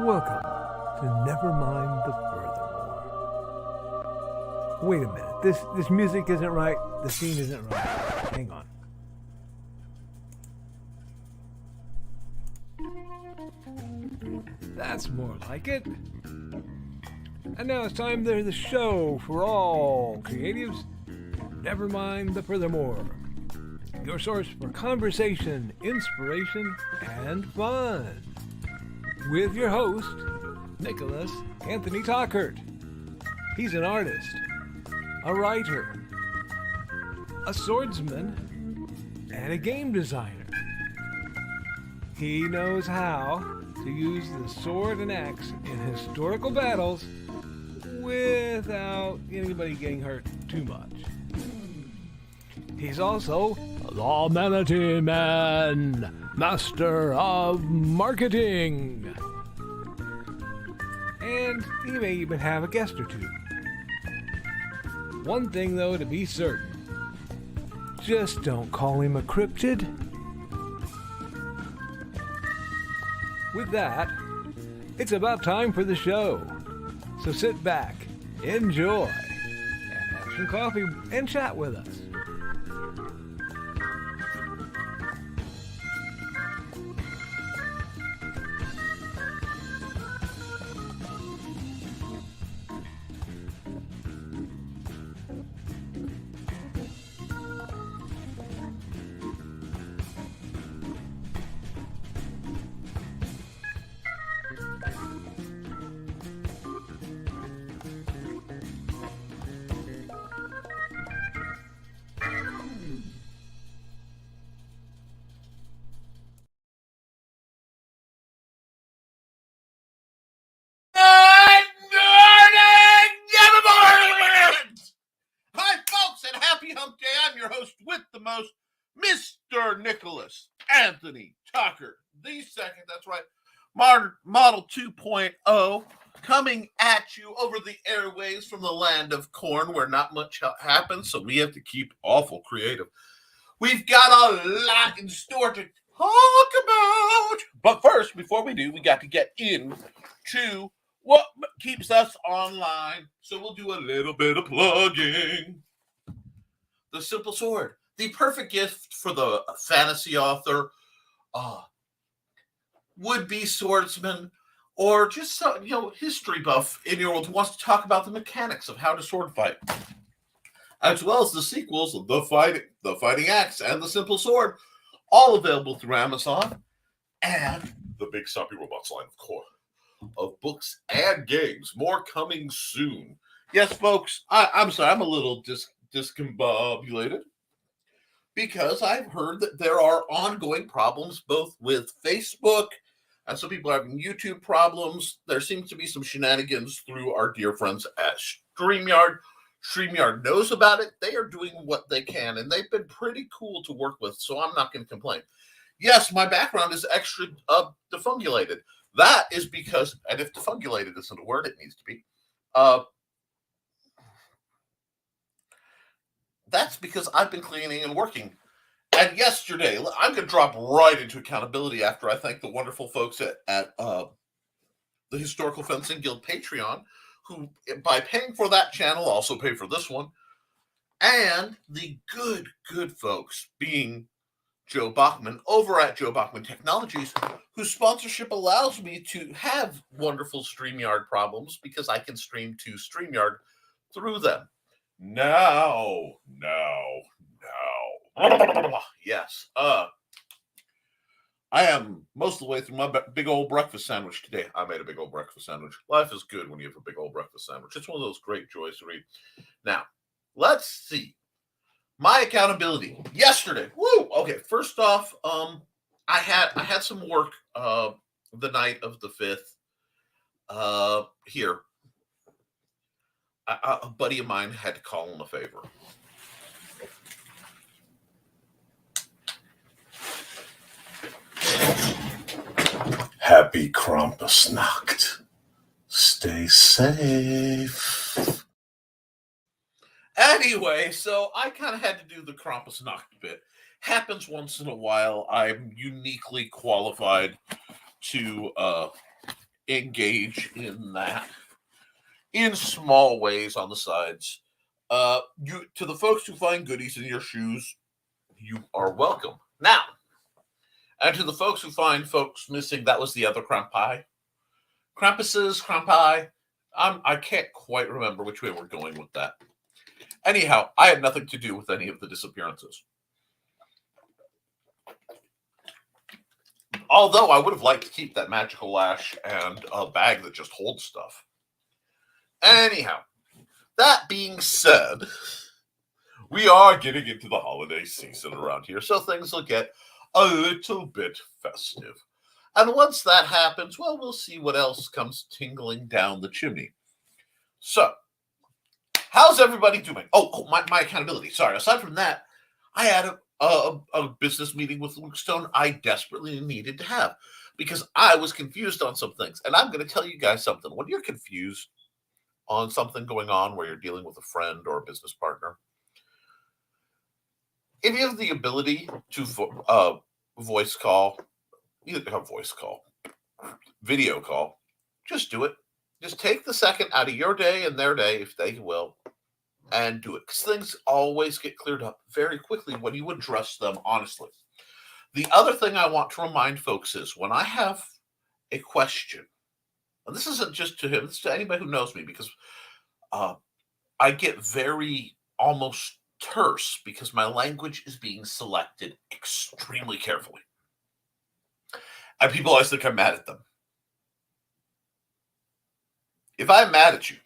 Welcome to Nevermind the Furthermore. Wait a minute, this music isn't right, the scene isn't right. Hang on. That's more like it. And now it's time for the show for all creatives. Nevermind the Furthermore. Your source for conversation, inspiration, and fun. With your host, Nicholas Anthony Tockert. He's an artist, a writer, a swordsman, and a game designer. He knows how to use the sword and axe in historical battles without anybody getting hurt too much. He's also the Manatee Man, master of marketing. And he may even have a guest or two. One thing, though, to be certain. Just don't call him a cryptid. With that, it's about time for the show. So sit back, enjoy, and have some coffee and chat with us. Mr. Nicholas Anthony Tockert II. That's right. Model 2.0 coming at you over the airways from the land of corn where not much happens, so we have to keep awful creative. We've got a lot in store to talk about. But first, before we do, we got to get into what keeps us online. So we'll do a little bit of plugging. The Simple Sword. The perfect gift for the fantasy author, would-be swordsman, or just history buff in your world who wants to talk about the mechanics of how to sword fight, as well as the sequels of The Fighting Axe and The Simple Sword, all available through Amazon, and the Big Stompy Robots line, of course, of books and games. More coming soon. Yes, folks, I'm sorry, I'm a little discombobulated, because I've heard that there are ongoing problems both with Facebook and some people are having YouTube problems. There seems to be some shenanigans through our dear friends at StreamYard. StreamYard knows about it. They are doing what they can, and they've been pretty cool to work with, so I'm not going to complain. Yes, my background is extra defungulated. That is because, and if defungulated isn't a word, it needs to be, that's because I've been cleaning and working. And yesterday, I'm going to drop right into accountability after I thank the wonderful folks at the Historical Fencing Guild Patreon, who, by paying for that channel, also pay for this one. And the good folks, being Joe Bachman over at Joe Bachman Technologies, whose sponsorship allows me to have wonderful StreamYard problems because I can stream to StreamYard through them. Now. Yes. I am most of the way through my big old breakfast sandwich today. I made a big old breakfast sandwich. Life is good when you have a big old breakfast sandwich. It's one of those great joys to read. Now, let's see. My accountability yesterday. Woo! Okay, first off, I had some work the night of the 5th here. A buddy of mine had to call him a favor. Happy Krampusnacht. Stay safe. Anyway, so I kind of had to do the Krampusnacht bit. Happens once in a while. I'm uniquely qualified to engage in that in small ways on the sides. You to the folks who find goodies in your shoes, you are welcome. Now, and to the folks who find folks missing, that was the other Krampi. Krampuses, Krampi. I can't quite remember which way we're going with that. Anyhow, I had nothing to do with any of the disappearances. Although I would have liked to keep that magical lash and a bag that just holds stuff. Anyhow, that being said, we are getting into the holiday season around here, so things will get a little bit festive. And once that happens, well, we'll see what else comes tingling down the chimney. So, how's everybody doing? My accountability. Sorry, aside from that, I had a business meeting with Luke Stone I desperately needed to have because I was confused on some things. And I'm going to tell you guys something. When you're confused on something going on where you're dealing with a friend or a business partner, if you have the ability to voice call, video call, just do it. Just take the second out of your day and their day, if they will, and do it. Because things always get cleared up very quickly when you address them honestly. The other thing I want to remind folks is when I have a question, and this isn't just to him, it's to anybody who knows me, because I get very almost terse because my language is being selected extremely carefully. And people always think I'm mad at them. If I'm mad at you,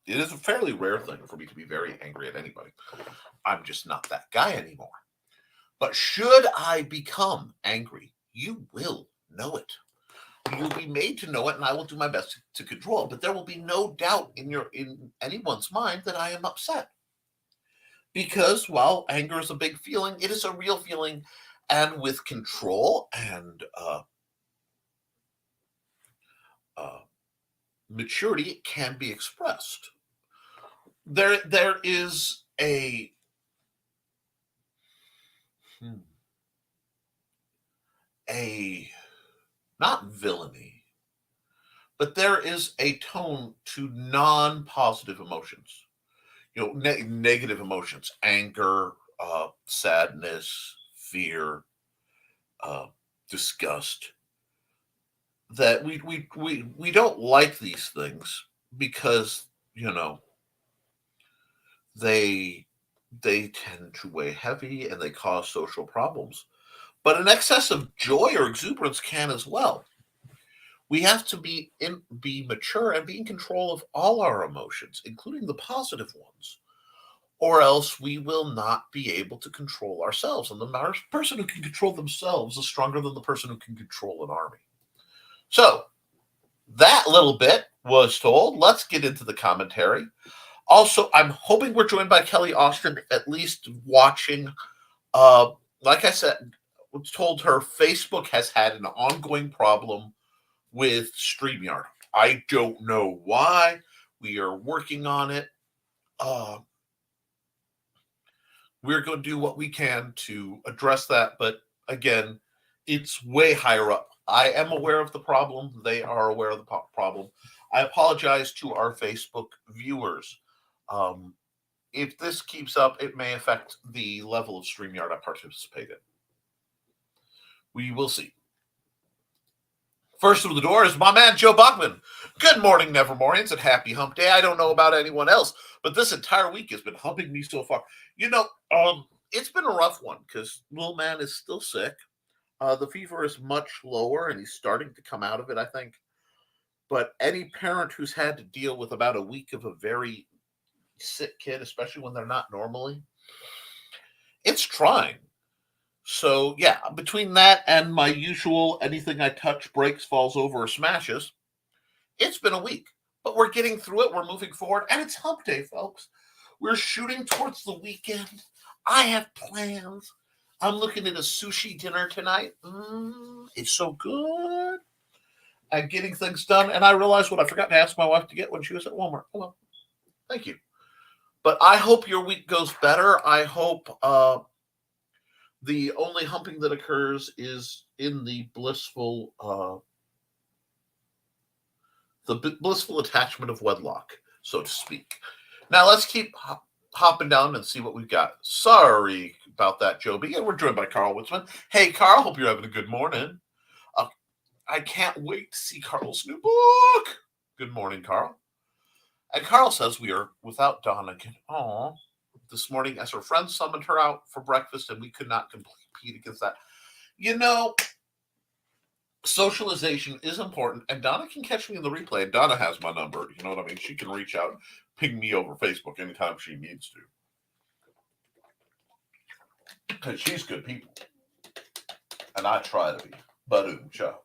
it is a fairly rare thing for me to be very angry at anybody. I'm just not that guy anymore. But should I become angry, you will know it. You'll be made to know it, and I will do my best to control it. But there will be no doubt in anyone's mind that I am upset. Because while anger is a big feeling, it is a real feeling. And with control and maturity, it can be expressed. There is a not villainy, but there is a tone to non-positive emotions. Negative emotions, anger, sadness, fear, disgust. That we don't like these things because they tend to weigh heavy and they cause social problems. But an excess of joy or exuberance can as well. We have to be mature and be in control of all our emotions, including the positive ones, or else we will not be able to control ourselves. And the person who can control themselves is stronger than the person who can control an army. So that little bit was told. Let's get into the commentary. Also, I'm hoping we're joined by Kelly Austin, at least watching. Like I said, told her Facebook has had an ongoing problem with StreamYard. I don't know why. We are working on it. We're going to do what we can to address that. But again, it's way higher up. I am aware of the problem. They are aware of the problem. I apologize to our Facebook viewers. If this keeps up, it may affect the level of StreamYard I participate in. We will see. First through the door is my man, Joe Bachman. Good morning, Nevermorians, and happy hump day. I don't know about anyone else, but this entire week has been humping me so far. It's been a rough one because little man is still sick. The fever is much lower, and he's starting to come out of it, I think. But any parent who's had to deal with about a week of a very sick kid, especially when they're not normally, it's trying. So, yeah, between that and my usual anything I touch breaks, falls over, or smashes, it's been a week. But we're getting through it. We're moving forward. And it's hump day, folks. We're shooting towards the weekend. I have plans. I'm looking at a sushi dinner tonight. It's so good. I'm getting things done. And I realized what I forgot to ask my wife to get when she was at Walmart. Oh, well, thank you. But I hope your week goes better. I hope the only humping that occurs is in the blissful the blissful attachment of wedlock, so to speak. Now let's keep hopping down and see what we've got. Sorry about that, Joby. And we're joined by Carl Witzman. Hey, Carl, hope you're having a good morning. I can't wait to see Carl's new book. Good morning, Carl. And Carl says we are without Donna again. Aw. This morning, as her friends summoned her out for breakfast, and we could not compete against that. You know, socialization is important, and Donna can catch me in the replay. And Donna has my number. You know what I mean? She can reach out, ping me over Facebook anytime she needs to. Because she's good people. And I try to be. Ba-doom, show.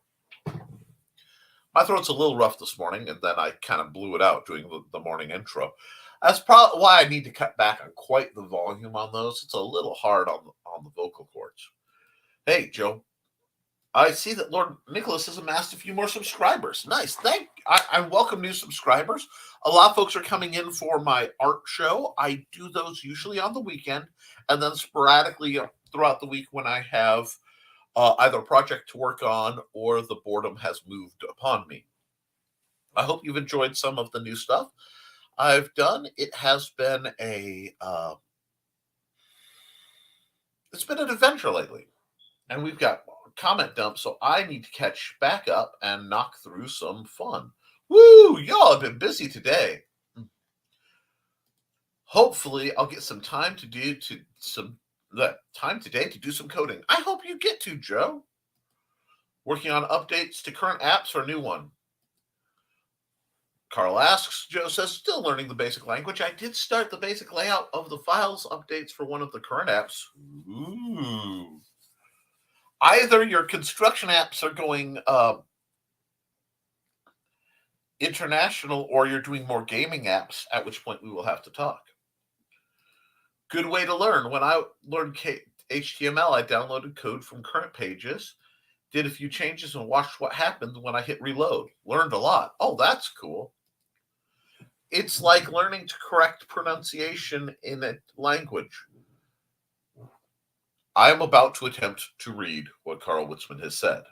My throat's a little rough this morning, and then I kind of blew it out doing the morning intro. That's probably why I need to cut back on quite the volume on those. It's a little hard on the vocal cords. Hey, Joe. I see that Lord Nicholas has amassed a few more subscribers. Nice. I welcome new subscribers. A lot of folks are coming in for my art show. I do those usually on the weekend, and then sporadically throughout the week when I have either a project to work on or the boredom has moved upon me. I hope you've enjoyed some of the new stuff I've done. It has been it's been an adventure lately, and we've got comment dump, so I need to catch back up and knock through some fun. Woo! Y'all have been busy today. Hopefully, I'll get some time to do time today to do some coding. I hope you get to, Joe. Working on updates to current apps or a new one? Carl asks. Joe says, still learning the basic language. I did start the basic layout of the files updates for one of the current apps. Ooh. Either your construction apps are going international or you're doing more gaming apps, at which point we will have to talk. Good way to learn. When I learned HTML, I downloaded code from current pages, did a few changes, and watched what happened when I hit reload. Learned a lot. Oh, that's cool. It's like learning to correct pronunciation in a language. I am about to attempt to read what Carl Witzman has said.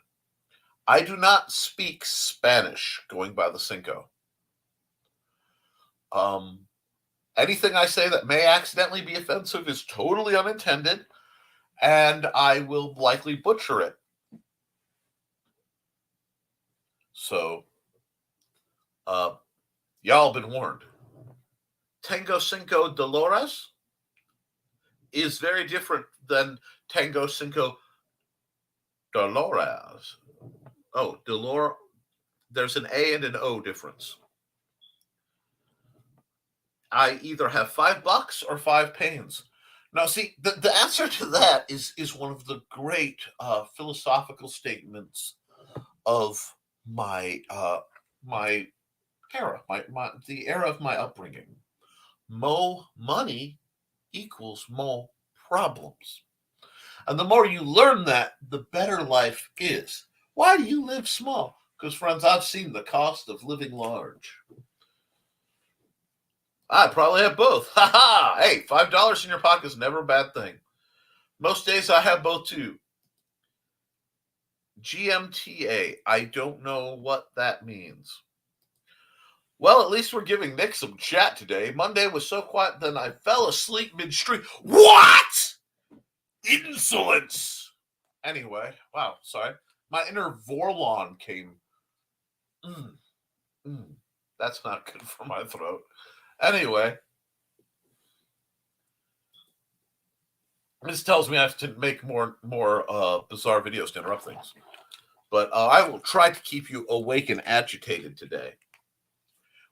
I do not speak Spanish, going by the Cinco. Anything I say that may accidentally be offensive is totally unintended, and I will likely butcher it. So, y'all been warned. Tango Cinco Dolores is very different than Tango Cinco Dolores. Oh, Dolores. There's an A and an O difference. I either have $5 or 5 pains. Now, see, the answer to that is one of the great philosophical statements of my my era, the era of my upbringing. Mo money equals mo problems. And the more you learn that, the better life is. Why do you live small? Because, friends, I've seen the cost of living large. I probably have both. Ha ha! Hey, $5 in your pocket is never a bad thing. Most days I have both too. GMTA. I don't know what that means. Well, at least we're giving Nick some chat today. Monday was so quiet, then I fell asleep midstream. What? Insolence! Anyway, wow, sorry. My inner Vorlon came. That's not good for my throat. Anyway. This tells me I have to make more bizarre videos to interrupt things. But I will try to keep you awake and agitated today.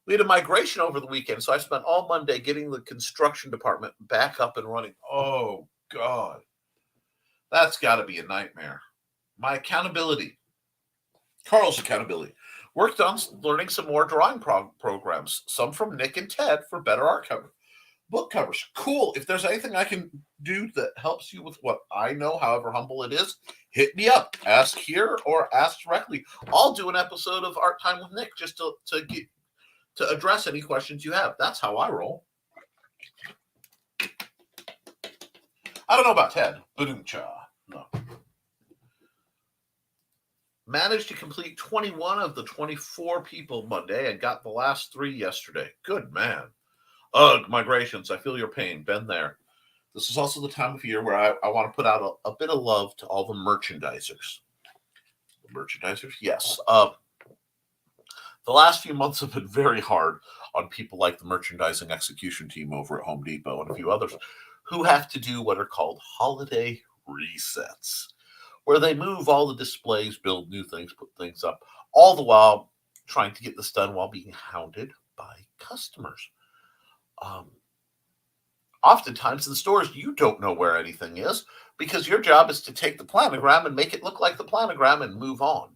We had a migration over the weekend, so I spent all Monday getting the construction department back up and running. Oh, God. That's got to be a nightmare. My accountability. Carl's accountability. Worked on learning some more drawing programs, some from Nick and Ted for better art cover. Book covers. Cool. If there's anything I can do that helps you with what I know, however humble it is, hit me up. Ask here or ask directly. I'll do an episode of Art Time with Nick just to address any questions you have. That's how I roll. I don't know about Ted. Ba-doom-cha. No. Managed to complete 21 of the 24 people Monday and got the last 3 yesterday. Good man. Ugh, migrations. I feel your pain. Been there. This is also the time of year where I want to put out a bit of love to all the merchandisers. The merchandisers? Yes. The last few months have been very hard on people like the merchandising execution team over at Home Depot and a few others who have to do what are called holiday resets, where they move all the displays, build new things, put things up, all the while trying to get this done while being hounded by customers. Oftentimes in stores, you don't know where anything is because your job is to take the planogram and make it look like the planogram and move on.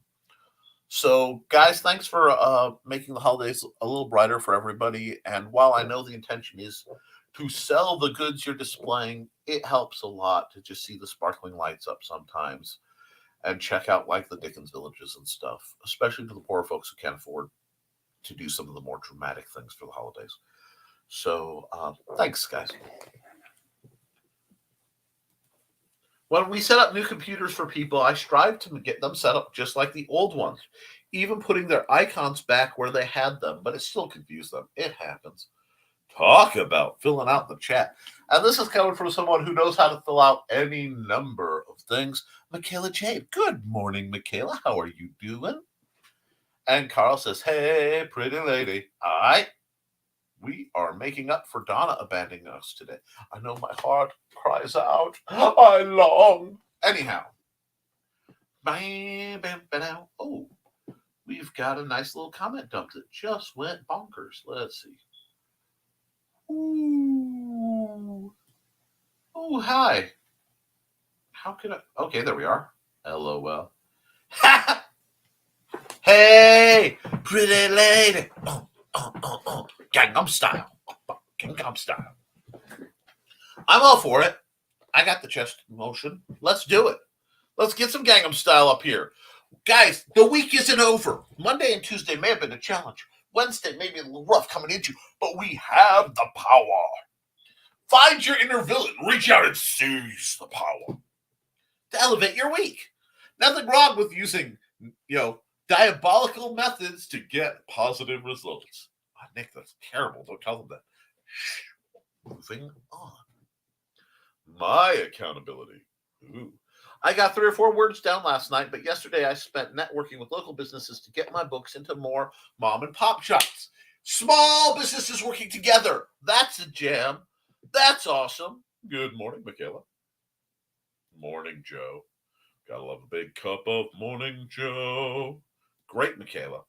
So, guys, thanks for making the holidays a little brighter for everybody. And while I know the intention is to sell the goods you're displaying, it helps a lot to just see the sparkling lights up sometimes and check out like the Dickens villages and stuff, especially to the poor folks who can't afford to do some of the more dramatic things for the holidays. So thanks, guys. When we set up new computers for people, I strive to get them set up just like the old ones, even putting their icons back where they had them, but it still confused them. It happens. Talk about filling out the chat. And this is coming from someone who knows how to fill out any number of things. Michaela Jade. Good morning, Michaela. How are you doing? And Carl says, hey, pretty lady. All right. We are making up for Donna abandoning us today. I know my heart cries out. I long. Anyhow. Oh, we've got a nice little comment dump that just went bonkers. Let's see. Ooh. Oh, hi. How can I? Okay, there we are. LOL. Hey, pretty lady. Gangnam Style. Gangnam Style. I'm all for it. I got the chest motion. Let's do it. Let's get some Gangnam Style up here. Guys, the week isn't over. Monday and Tuesday may have been a challenge. Wednesday may be a little rough coming into you, but we have the power. Find your inner villain. Reach out and seize the power to elevate your week. Nothing wrong with using, diabolical methods to get positive results. Nick, that's terrible. Don't tell them that. Shh. Moving on. My accountability. Ooh. I got 3 or 4 words down last night, but yesterday I spent networking with local businesses to get my books into more mom and pop shops. Small businesses working together. That's a jam. That's awesome. Good morning, Michaela. Morning, Joe. Gotta love a big cup of Morning Joe. Great, Michaela.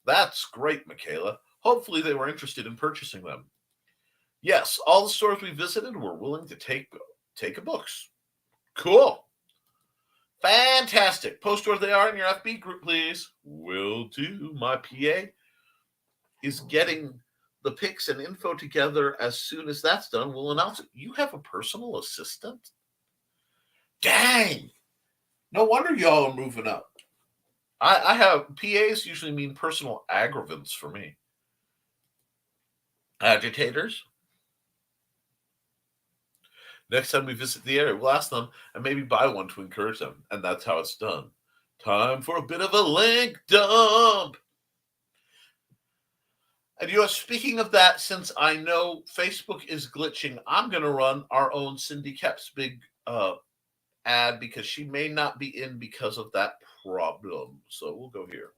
That's great, Michaela. Hopefully they were interested in purchasing them. Yes, all the stores we visited were willing to take books. Cool. Fantastic. Post where they are in your FB group, please. Will do. My PA is getting the pics and info together. As soon as that's done, we'll announce it. You have a personal assistant? Dang. No wonder y'all are moving up. I have PAs usually mean personal aggravants for me. Agitators. Next time we visit the area, we'll ask them and maybe buy one to encourage them. And that's how it's done. Time for a bit of a link dump. And speaking of that, since I know Facebook is glitching, I'm going to run our own Cindy Koepp's big ad because she may not be in because of that problem. So we'll go here.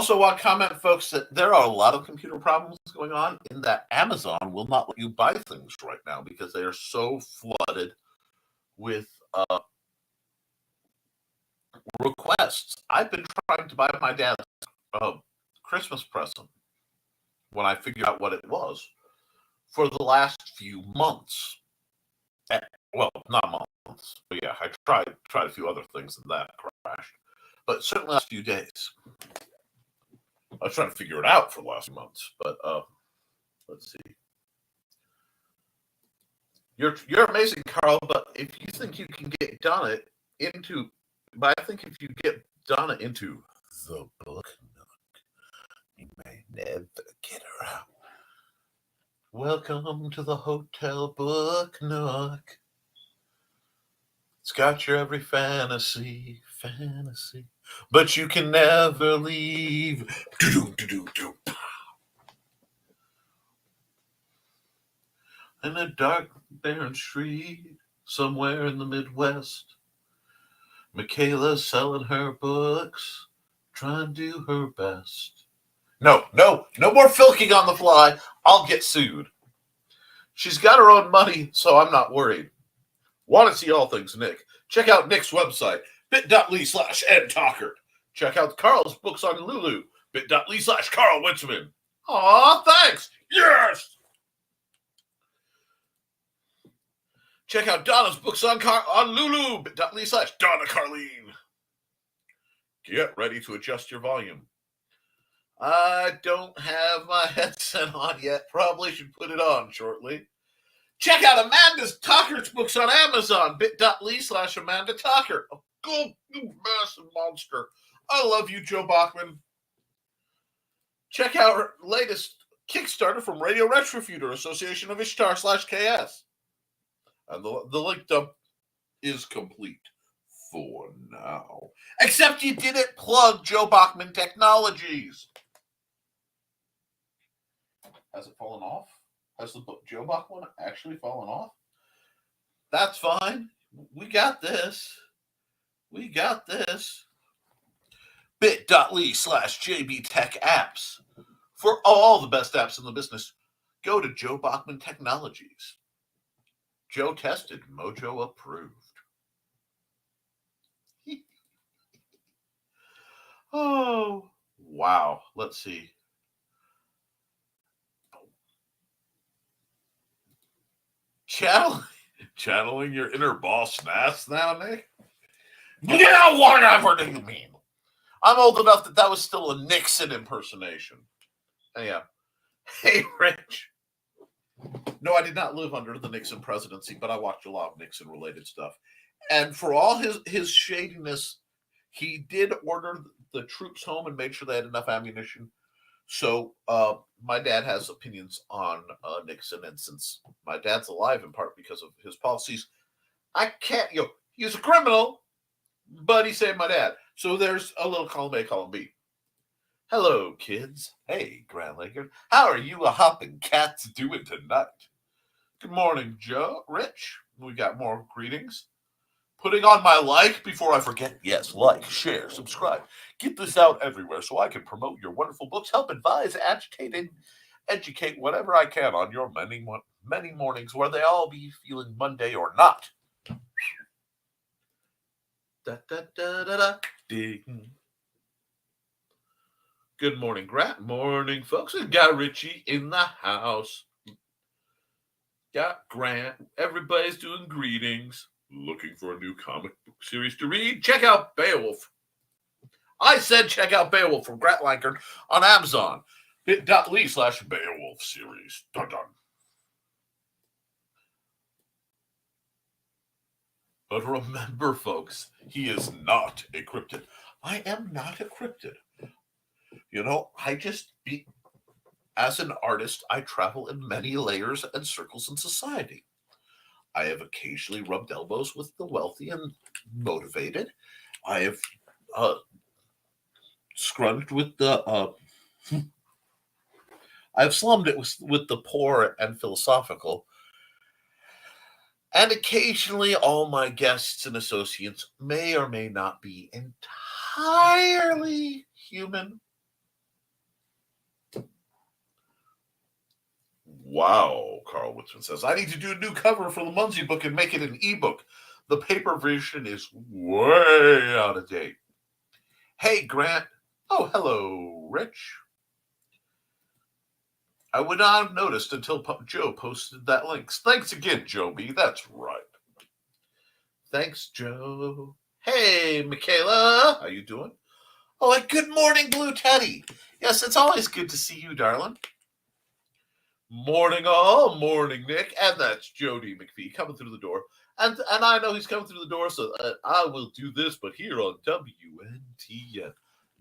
Also want to comment, folks, that there are a lot of computer problems going on in that Amazon will not let you buy things right now because they are so flooded with requests. I've been trying to buy my dad's Christmas present when I figured out what it was for the last few months. Well, not months, but yeah, I tried a few other things and that crashed. But certainly the last few days. I was trying to figure it out for the last months, but let's see. You're amazing, Carl, but if you think you can get Donna into, but I think if you get Donna into the book nook, you may never get her out. Welcome to the hotel book nook. It's got your every fantasy, but you can never leave. In a dark, barren street, somewhere in the Midwest, Michaela's selling her books, trying to do her best. No more filking on the fly. I'll get sued. She's got her own money, so I'm not worried. Want to see all things Nick? Check out Nick's website, bit.ly/ntockert. Check out Carl's books on Lulu, bit.ly/Carl Witzman. Aw, thanks. Yes! Check out Donna's books on Lulu, bit.ly/Donna Carlene. Get ready to adjust your volume. I don't have my headset on yet. Probably should put it on shortly. Check out Amanda's Tockert's books on Amazon, bit.ly/Amanda Tockert. Oh, go, you massive monster. I love you, Joe Bachman. Check out her latest Kickstarter from Radio Retrofuter, Association of Ishtar/KS. And the link dump is complete for now. Except you didn't plug Joe Bachman Technologies. Has it fallen off? Has the Joe Bachman actually fallen off? That's fine. We got this. bit.ly/JBTechApps. For all the best apps in the business, go to Joe Bachman Technologies. Joe tested, Mojo approved. Oh, wow. Let's see. Channeling your inner boss Nass now, Nick? Yeah, whatever do you mean? I'm old enough that was still a Nixon impersonation. Yeah. Hey, Rich. No, I did not live under the Nixon presidency, but I watched a lot of Nixon-related stuff. And for all his shadiness, he did order the troops home and made sure they had enough ammunition. So my dad has opinions on Nixon, and since my dad's alive in part because of his policies, I can't, he's a criminal, but he saved my dad. So there's a little column A, column B. Hello, kids. Hey, Grand Laker. How are you hopping cats doing tonight? Good morning, Joe. Rich, we got more greetings. Putting on my like before I forget. Yes, like, share, subscribe. Get this out everywhere so I can promote your wonderful books, help advise, agitate, and educate whatever I can on your many mornings where they all be feeling Monday or not. Da, da, da, da, da, ding. Good morning, morning, folks. We got Richie in the house. Got Grant. Everybody's doing greetings. Looking for a new comic book series to read? Check out Beowulf. I said check out Beowulf from Grant Lankard on Amazon. bit.ly/Beowulf series. Dun dun. But remember, folks, he is not a cryptid. I am not a cryptid. I just as an artist, I travel in many layers and circles in society. I have occasionally rubbed elbows with the wealthy and motivated. I have scrunched with the I've slummed it with the poor and philosophical. And occasionally all my guests and associates may or may not be entirely human. Wow, Carl Witzman says, I need to do a new cover for the Munsey book and make it an ebook. The paper version is way out of date. Hey, Grant. Oh, hello, Rich. I would not have noticed until Joe posted that link. Thanks again, Joe B. That's right. Thanks, Joe. Hey, Michaela. How you doing? Oh, and good morning, Blue Teddy. Yes, it's always good to see you, darling. Morning, all. Morning, Nick. And that's Jody McPhee coming through the door. And I know he's coming through the door, so I will do this, but here on WNTN.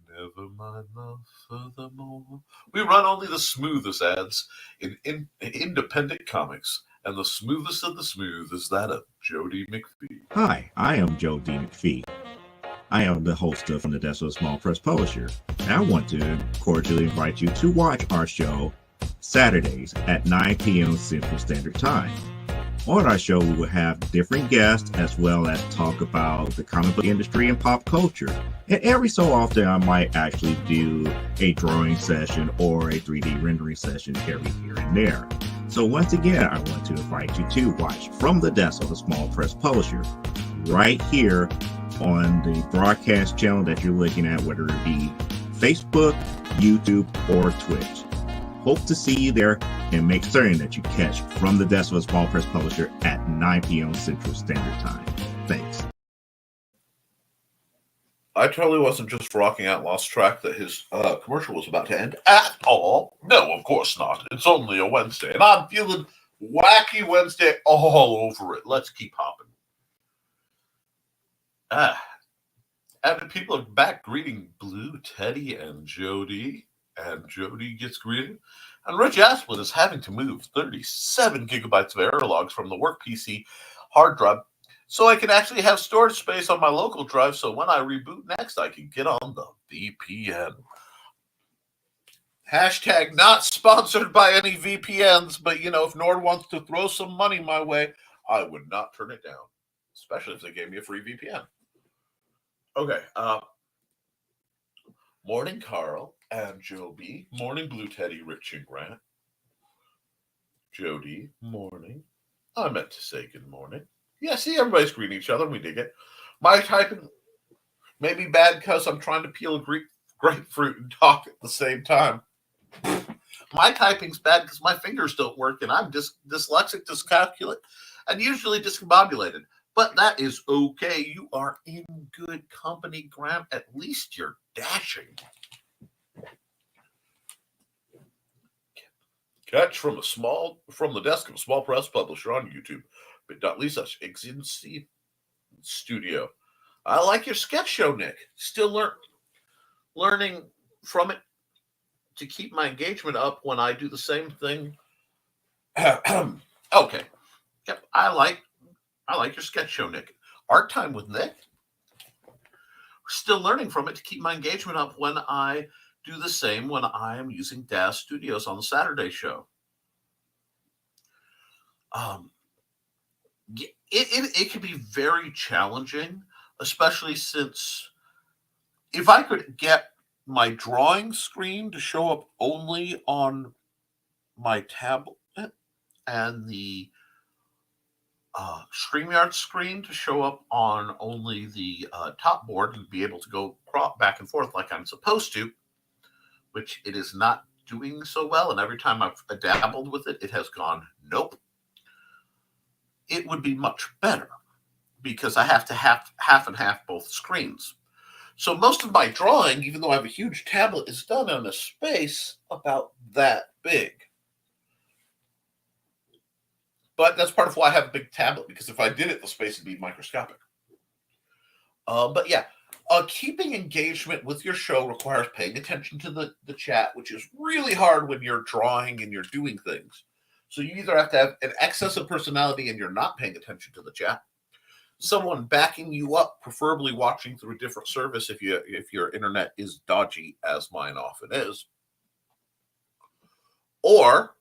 Never mind the furthermore. We run only the smoothest ads in independent comics, and the smoothest of the smooth is that of Jody McPhee. Hi, I am Joe D. McPhee. I am the host of From the Desk of a Small Press Publisher, and I want to cordially invite you to watch our show Saturdays at 9 p.m. Central Standard Time. On our show, we will have different guests as well as talk about the comic book industry and pop culture. And every so often, I might actually do a drawing session or a 3D rendering session every here and there. So once again, I want to invite you to watch From the Desk of a Small Press Publisher right here on the broadcast channel that you're looking at, whether it be Facebook, YouTube, or Twitch. Hope to see you there, and make certain that you catch From the Desk of a Small Press Publisher at 9 p.m. Central Standard Time. Thanks. I totally wasn't just rocking out, lost track that his commercial was about to end at all. No, of course not. It's only a Wednesday, and I'm feeling wacky Wednesday all over it. Let's keep hopping. And people are back greeting Blue Teddy and Jody. And Jody gets greeted. And Rich Asplin is having to move 37 gigabytes of error logs from the work PC hard drive so I can actually have storage space on my local drive, so when I reboot next, I can get on the VPN. Hashtag not sponsored by any VPNs, but, if Nord wants to throw some money my way, I would not turn it down, especially if they gave me a free VPN. Okay. Morning, Carl and Joe B. Morning, Blue Teddy, Rich, and Grant. Jody, morning. I meant to say good morning. Yeah, see, everybody's greeting each other. We dig it. My typing may be bad because I'm trying to peel a grapefruit and talk at the same time. My typing's bad because my fingers don't work, and I'm dyslexic, dyscalculate, and usually discombobulated. But that is okay. You are in good company, Grant. At least you're dashing. Catch from the desk of a small press publisher on YouTube. bit.ly/exinc studio. I like your sketch show, Nick. Still learning from it to keep my engagement up when I do the same thing. Okay. Yep, I like your sketch show, Nick. Art Time with Nick. Still learning from it to keep my engagement up when I do the same when I am using DAS Studios on the Saturday show. It can be very challenging, especially since if I could get my drawing screen to show up only on my tablet and the StreamYard screen to show up on only the top board and be able to go back and forth like I'm supposed to, which it is not doing so well. And every time I've dabbled with it, it has gone, nope. It would be much better because I have to half and half both screens. So most of my drawing, even though I have a huge tablet, is done on a space about that big. But that's part of why I have a big tablet, because if I did it, the space would be microscopic. But yeah, keeping engagement with your show requires paying attention to the chat, which is really hard when you're drawing and you're doing things. So you either have to have an excess of personality and you're not paying attention to the chat, someone backing you up, preferably watching through a different service if your internet is dodgy, as mine often is, or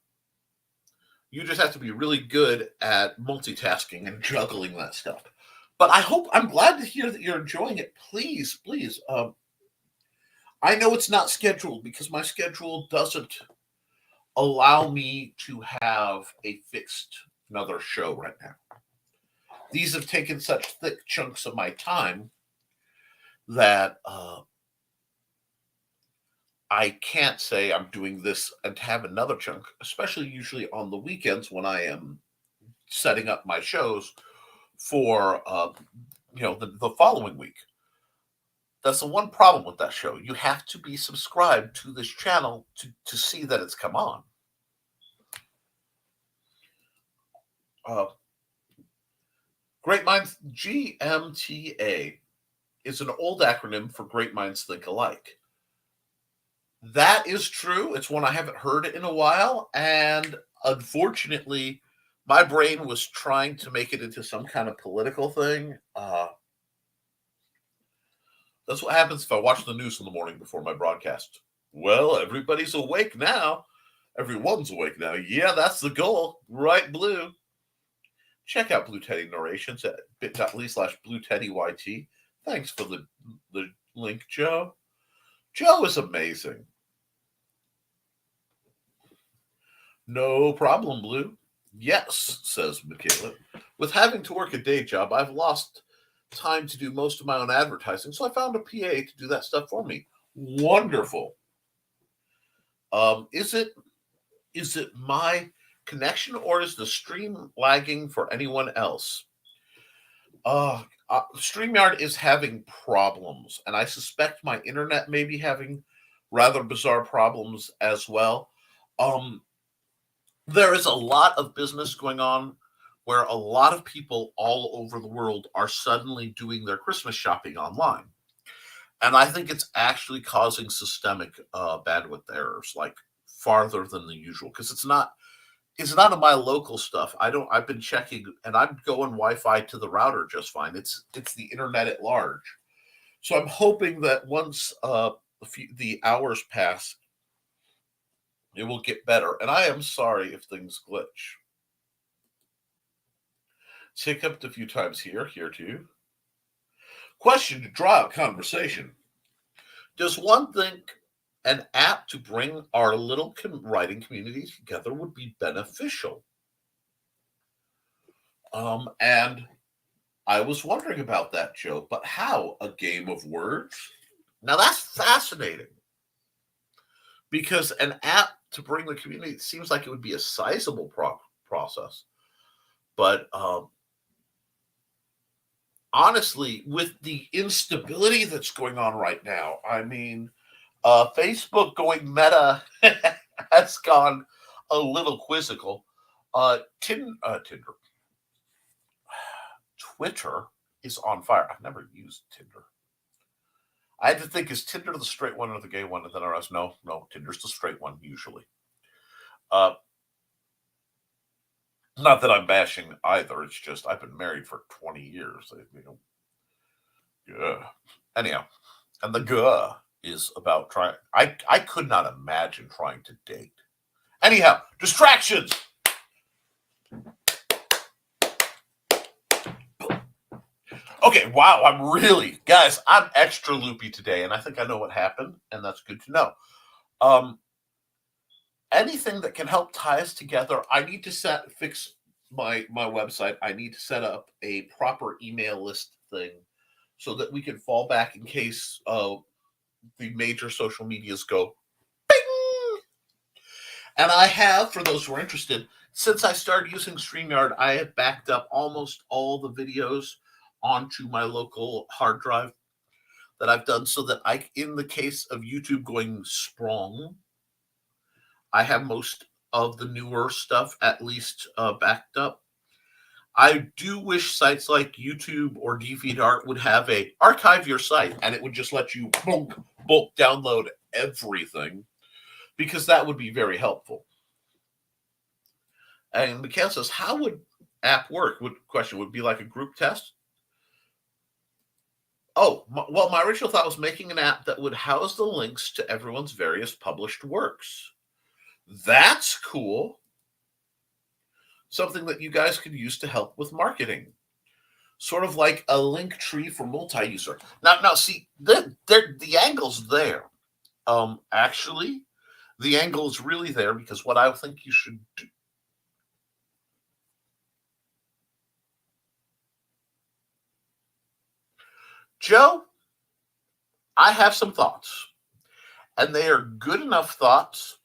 you just have to be really good at multitasking and juggling that stuff. But I'm glad to hear that you're enjoying it. Please. I know it's not scheduled because my schedule doesn't allow me to have a fixed another show right now. These have taken such thick chunks of my time that I can't say I'm doing this and have another chunk, especially usually on the weekends when I am setting up my shows for the following week. That's the one problem with that show. You have to be subscribed to this channel to see that it's come on. Great Minds, GMTA, is an old acronym for Great Minds Think Alike. That is true. It's one I haven't heard in a while. And unfortunately, my brain was trying to make it into some kind of political thing. That's what happens if I watch the news in the morning before my broadcast. Well, everybody's awake now. Everyone's awake now. Yeah, that's the goal. Right, Blue. Check out Blue Teddy narrations at bit.ly/BlueTeddyYT. Thanks for the link, Joe. Joe is amazing. No problem, Blue. Yes, says Michaela. With having to work a day job, I've lost time to do most of my own advertising, so I found a PA to do that stuff for me. Wonderful. Is it my connection or is the stream lagging for anyone else? StreamYard is having problems, and I suspect my internet may be having rather bizarre problems as well. There is a lot of business going on where a lot of people all over the world are suddenly doing their Christmas shopping online. And I think it's actually causing systemic bandwidth errors, like farther than the usual, because it's not of my local stuff. I've been checking and I'm going Wi-Fi to the router just fine. It's the internet at large. So I'm hoping that once the hours pass, it will get better. And I am sorry if things glitch. It's hiccuped a few times here too. Question to draw out conversation. Does one think an app to bring our little writing community together would be beneficial? And I was wondering about that, Joe, but how? A game of words? Now that's fascinating. Because an app to bring the community, it seems like it would be a sizable process. But honestly, with the instability that's going on right now, I mean, Facebook going meta has gone a little quizzical. Twitter is on fire. I've never used Tinder. I had to think, is Tinder the straight one or the gay one? And then I realized, no, Tinder's the straight one usually. Not that I'm bashing either. It's just I've been married for 20 years. Anyhow, and the is about trying. I could not imagine trying to date. Anyhow, distractions. Okay, wow, guys, I'm extra loopy today, and I think I know what happened, and that's good to know. Anything that can help tie us together, I need to fix my website. I need to set up a proper email list thing so that we can fall back in case the major social medias go bing. And I have, for those who are interested, since I started using StreamYard, I have backed up almost all the videos onto my local hard drive that I've done so that in the case of YouTube going strong, I have most of the newer stuff at least backed up. I do wish sites like YouTube or DeviantArt would have a archive your site, and it would just let you bulk download everything, because that would be very helpful. And Mikhail says, how would app work? Would it be like a group test? Oh, well, my original thought was making an app that would house the links to everyone's various published works. That's cool. Something that you guys could use to help with marketing. Sort of like a link tree for multi-user. Now, see, the angle's there. Actually, the angle is really there because what I think you should do. Joe, I have some thoughts, and they are good enough thoughts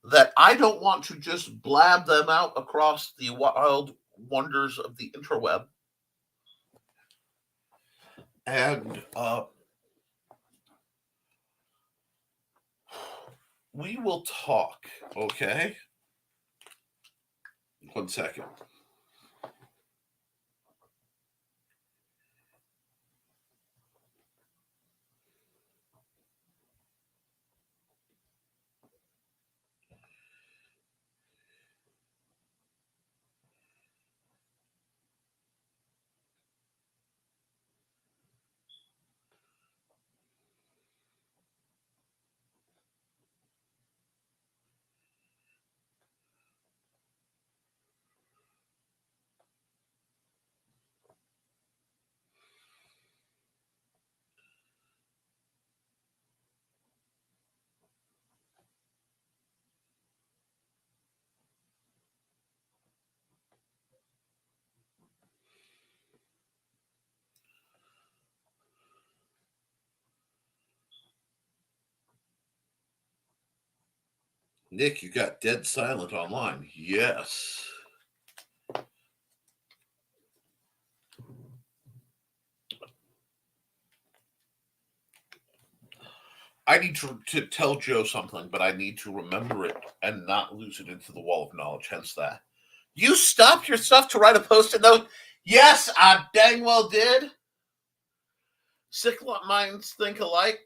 that I don't want to just blab them out across the wild wonders of the interweb. And we will talk, okay? 1 second. Nick, you got dead silent online. Yes. I need to tell Joe something, but I need to remember it and not lose it into the wall of knowledge. Hence that. You stopped your stuff to write a post-it note? Yes, I dang well did. Sick minds think alike.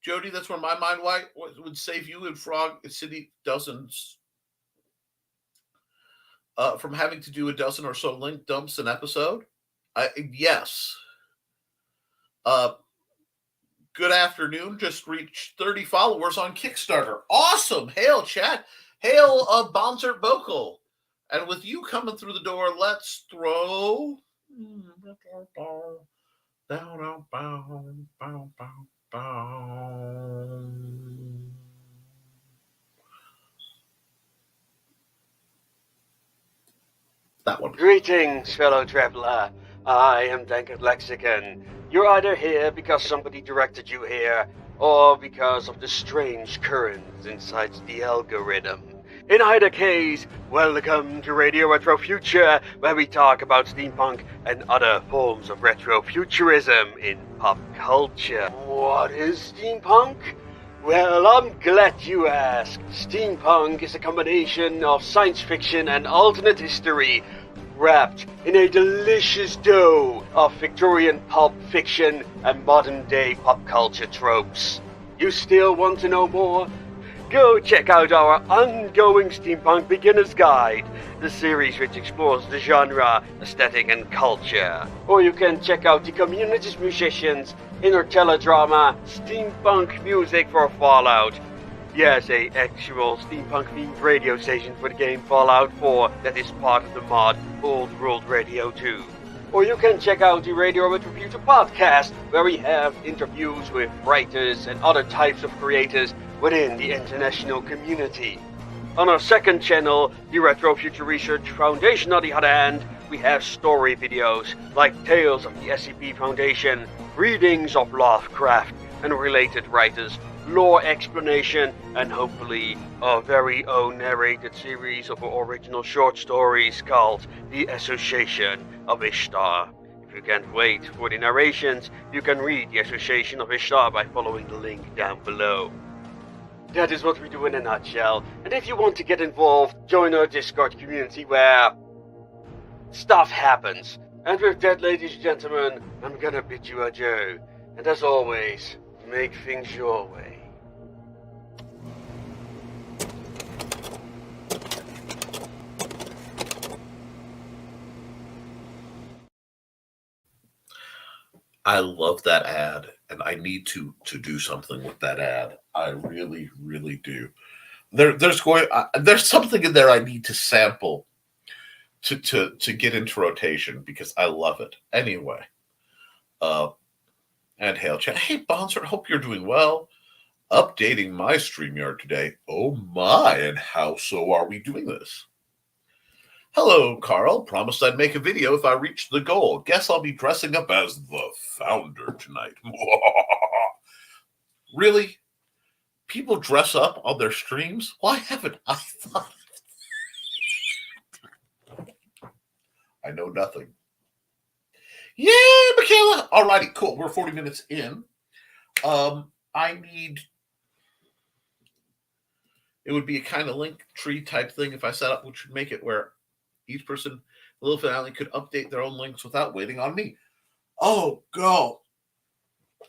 Jody, that's where my mind would save you and Frog City dozens from having to do a dozen or so link dumps an episode. Yes. Good afternoon. Just reached 30 followers on Kickstarter. Awesome. Hail, chat. Hail, Bonser Bocal. And with you coming through the door, let's throw... that one. Greetings, fellow traveler. I am Dankard Lexicon. You're either here because somebody directed you here, or because of the strange currents inside the algorithm. In either case, welcome to Radio Retro Future, where we talk about steampunk and other forms of retrofuturism in pop culture. What is steampunk? Well, I'm glad you asked. Steampunk is a combination of science fiction and alternate history, wrapped in a delicious dough of Victorian pulp fiction and modern-day pop culture tropes. You still want to know more? Go check out our ongoing Steampunk Beginner's Guide, the series which explores the genre, aesthetic and culture. Or you can check out the community's musicians, inner teledrama, steampunk music for Fallout. Yes, a actual steampunk-themed radio station for the game Fallout 4 that is part of the mod Old World Radio 2. Or you can check out the Radio Retro Future podcast, where we have interviews with writers and other types of creators within the international community. On our second channel, the Retro Future Research Foundation, on the other hand, we have story videos like Tales of the SCP Foundation, readings of Lovecraft and related writers, lore explanation, and hopefully our very own narrated series of our original short stories called The Association of Ishtar. If you can't wait for the narrations, you can read The Association of Ishtar by following the link down below. That is what we do in a nutshell, and if you want to get involved, join our Discord community where stuff happens. And with that, ladies and gentlemen, I'm gonna bid you adieu, and as always, make things your way. I love that ad, and I need to do something with that ad. I really, really do. There's something in there I need to sample to get into rotation because I love it. Anyway, and hail chat. Hey Bonser, hope you're doing well. updating my StreamYard today. Oh my, and how so are we doing this? Hello, Carl. Promised I'd make a video if I reached the goal. Guess I'll be dressing up as the founder tonight. Really? People dress up on their streams? Why haven't I thought? I know nothing. Yeah, Michaela. Alrighty, cool. We're 40 minutes in. I need. It would be a kind of link tree type thing if I set up, which would make it where each person, the little finale, could update their own links without waiting on me. Oh, go.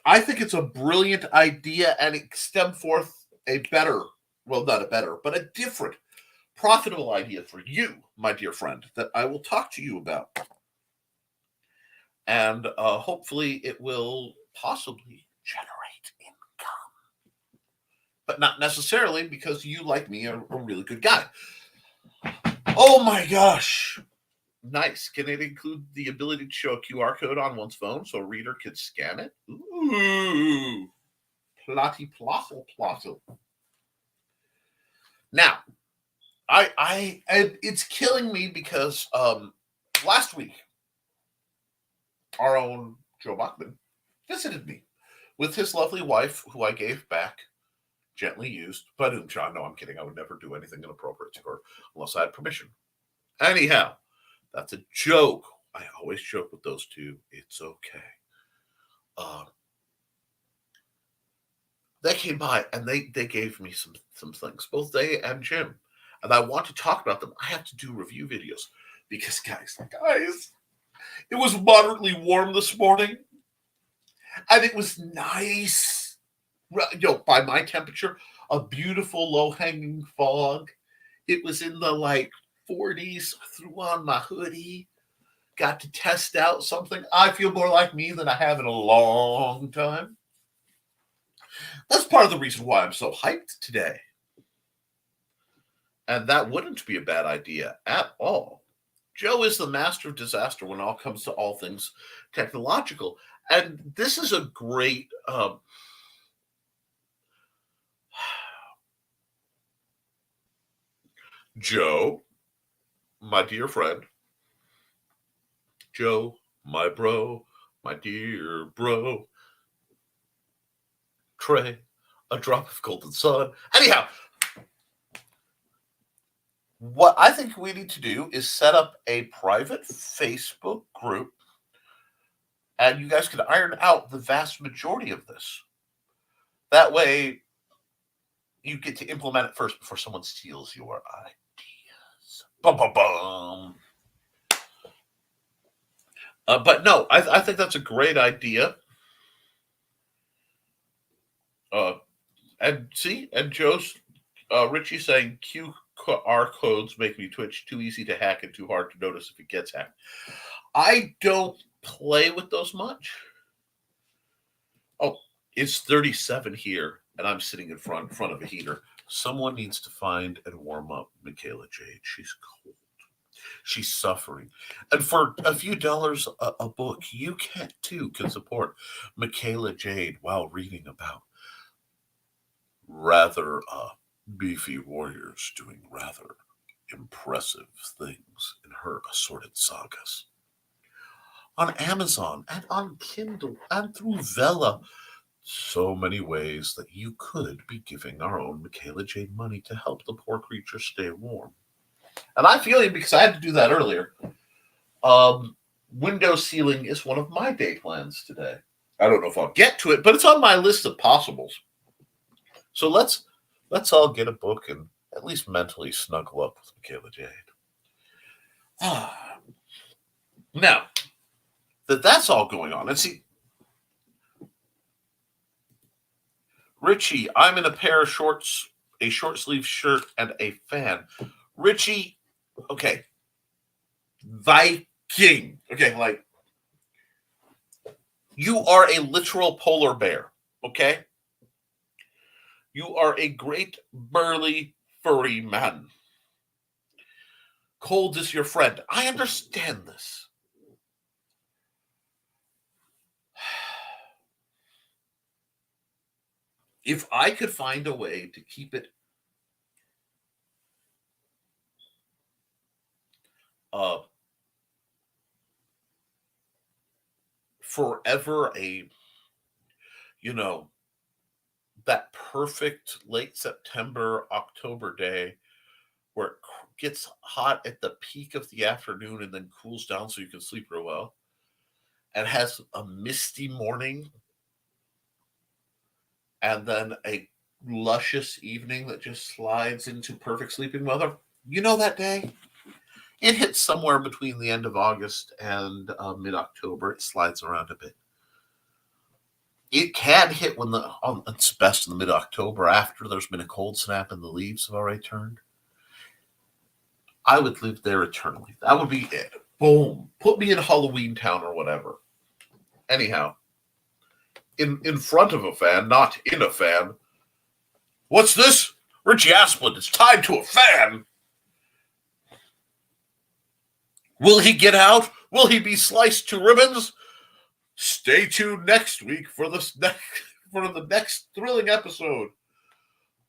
I think it's a brilliant idea, and it stemmed forth a better, well, not a better, but a different, profitable idea for you, my dear friend, that I will talk to you about. And hopefully it will possibly generate income. But not necessarily because you, like me, are a really good guy. Oh my gosh. Nice. Can it include the ability to show a QR code on one's phone so a reader could scan it? Ooh. Plotty plossel plossel. Now, I it's killing me because last week our own Joe Bachman visited me with his lovely wife, who I gave back, gently used. But John, no, I'm kidding. I would never do anything inappropriate to her unless I had permission. Anyhow, that's a joke. I always joke with those two. It's okay. They came by and they gave me some things, both they and Jim. And I want to talk about them. I have to do review videos because, guys, it was moderately warm this morning. And it was nice. By my temperature, a beautiful low-hanging fog. It was in the 40s. I threw on my hoodie. Got to test out something. I feel more like me than I have in a long time. That's part of the reason why I'm so hyped today. And that wouldn't be a bad idea at all. Joe is the master of disaster when it all comes to all things technological. And this is a great Joe, my dear friend. Joe, my bro, my dear bro. Trey, a drop of golden sun. Anyhow, what I think we need to do is set up a private Facebook group, and you guys can iron out the vast majority of this. That way, you get to implement it first before someone steals your ideas. Bum, bum, bum. But no, I think that's a great idea. And Joe's Richie saying QR codes make me twitch, too easy to hack and too hard to notice if it gets hacked. I don't play with those much. Oh, it's 37 here, and I'm sitting in front of a heater. Someone needs to find and warm up Michaela Jade. She's cold. She's suffering. And for a few dollars a book, you can support Michaela Jade while reading about rather beefy warriors doing rather impressive things in her assorted sagas. On Amazon and on Kindle and through Vella. So many ways that you could be giving our own Michaela Jade money to help the poor creature stay warm. And I feel you because I had to do that earlier. Window sealing is one of my day plans today. I don't know if I'll get to it, but it's on my list of possibles. So let's all get a book and at least mentally snuggle up with Michaela Jade. Now that's all going on, and see, Richie, I'm in a pair of shorts, a short sleeve shirt, and a fan. Richie, okay, Viking, okay, you are a literal polar bear, okay? You are a great, burly, furry man. Cold is your friend. I understand this. if I could find a way to keep it forever that perfect late September, October day where it gets hot at the peak of the afternoon and then cools down so you can sleep real well, and has a misty morning and then a luscious evening that just slides into perfect sleeping weather. That day? It hits somewhere between the end of August and mid-October. It slides around a bit. It can hit when it's best in the mid-October after there's been a cold snap and the leaves have already turned. I would live there eternally. That would be it. Boom. Put me in Halloween Town or whatever. Anyhow, in front of a fan, not in a fan. What's this? Richie Asplund is tied to a fan. Will he get out? Will he be sliced to ribbons? Stay tuned next week for the next thrilling episode.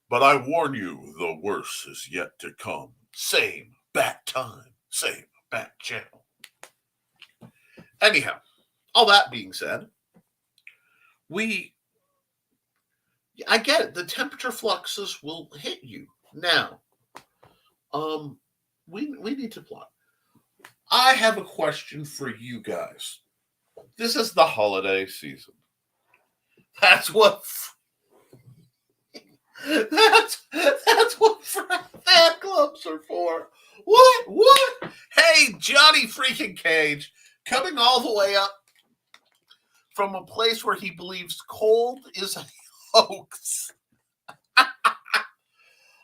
But I warn you, the worst is yet to come. Same bat time, same bat channel. Anyhow, all that being said, I get it. The temperature fluxes will hit you. Now, we need to plot. I have a question for you guys. This is the holiday season. That's what fan clubs are for. What? Hey, Johnny freaking Cage, coming all the way up from a place where he believes cold is a hoax.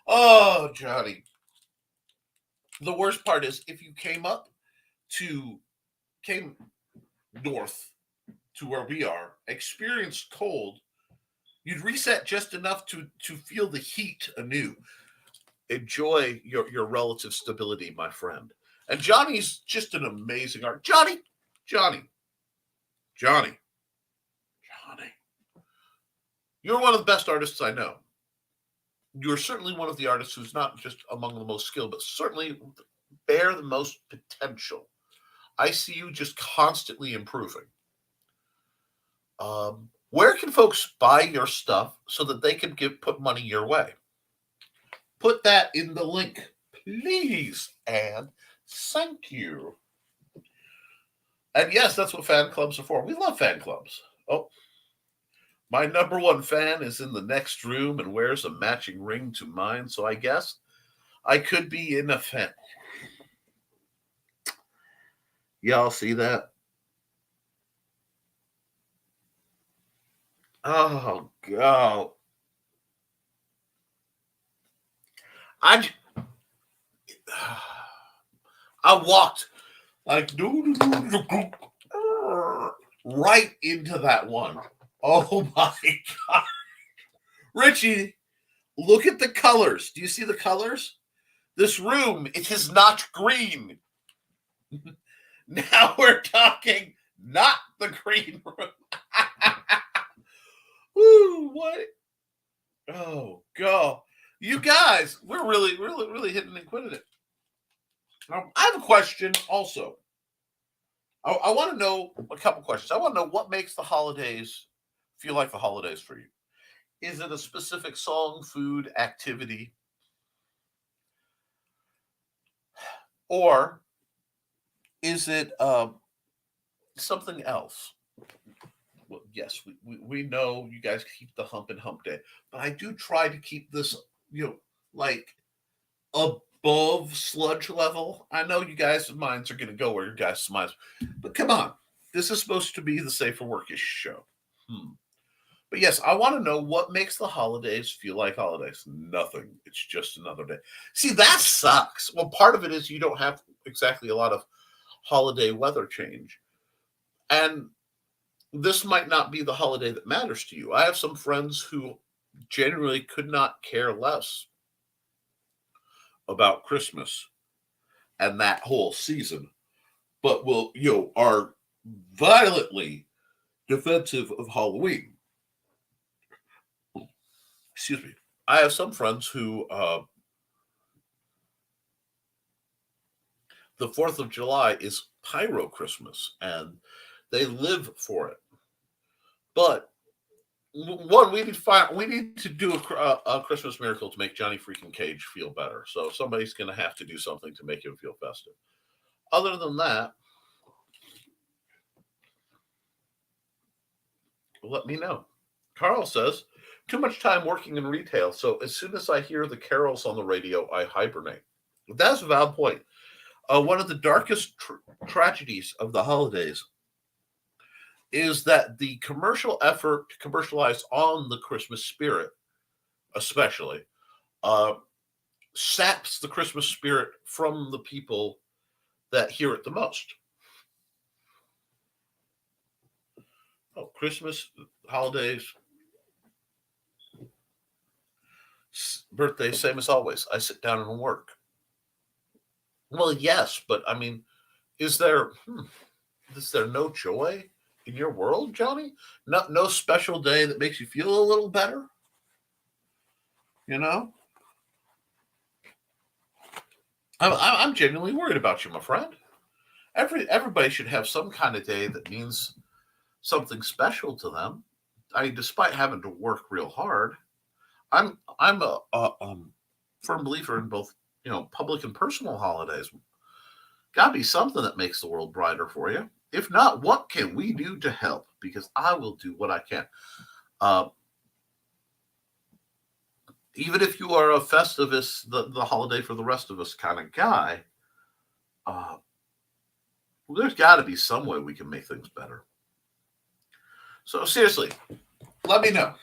Oh, Johnny. The worst part is if you came north to where we are, experienced cold, you'd reset just enough to feel the heat anew. Enjoy your relative stability, my friend. And Johnny's just an amazing artist. Johnny. You're one of the best artists I know. You're certainly one of the artists who's not just among the most skilled, but certainly bear the most potential. I see you just constantly improving. Where can folks buy your stuff so that they can put money your way? Put that in the link, please, and thank you. And yes, that's what fan clubs are for. We love fan clubs. Oh, my number one fan is in the next room and wears a matching ring to mine, so I guess I could be in a fan. Y'all see that? Oh, God. I walked like right into that one. Oh my God. Richie, look at the colors. Do you see the colors? This room, it is not green. Now we're talking not the green room. Woo, what? Oh, God. You guys, we're really hitting and quitting it. Now, I have a question also. I want to know a couple questions. I want to know what makes the holidays feel like the holidays for you. Is it a specific song, food, activity? Or is it something else? Well, yes, we know you guys keep the hump and hump day, but I do try to keep this, like above sludge level. I know you guys' minds are going to go where your guys' minds, but come on, this is supposed to be the Safer Workish show. But yes, I want to know what makes the holidays feel like holidays. Nothing. It's just another day. See, that sucks. Well, part of it is you don't have exactly a lot of holiday weather change. And this might not be the holiday that matters to you. I have some friends who generally could not care less about Christmas and that whole season, but are violently defensive of Halloween. excuse me, I have some friends who the 4th of July is Pyro Christmas, and they live for it. But one, we need to do a Christmas miracle to make Johnny freaking Cage feel better. So somebody's going to have to do something to make him feel festive. Other than that, let me know. Carl says, too much time working in retail, so as soon as I hear the carols on the radio, I hibernate. That's a valid point. One of the darkest tragedies of the holidays is that the commercial effort to commercialize on the Christmas spirit, especially, saps the Christmas spirit from the people that hear it the most. Oh, Christmas, holidays, birthdays, same as always. I sit down and work. Well, yes, but I mean, is there no joy in your world, Johnny? No special day that makes you feel a little better? You know? I'm genuinely worried about you, my friend. Everybody should have some kind of day that means something special to them. I mean, despite having to work real hard, I'm a firm believer in both, public and personal holidays. Gotta be something that makes the world brighter for you. If not, what can we do to help? Because I will do what I can. Even if you are a Festivus, the holiday for the rest of us kind of guy, there's got to be some way we can make things better. So seriously, let me know.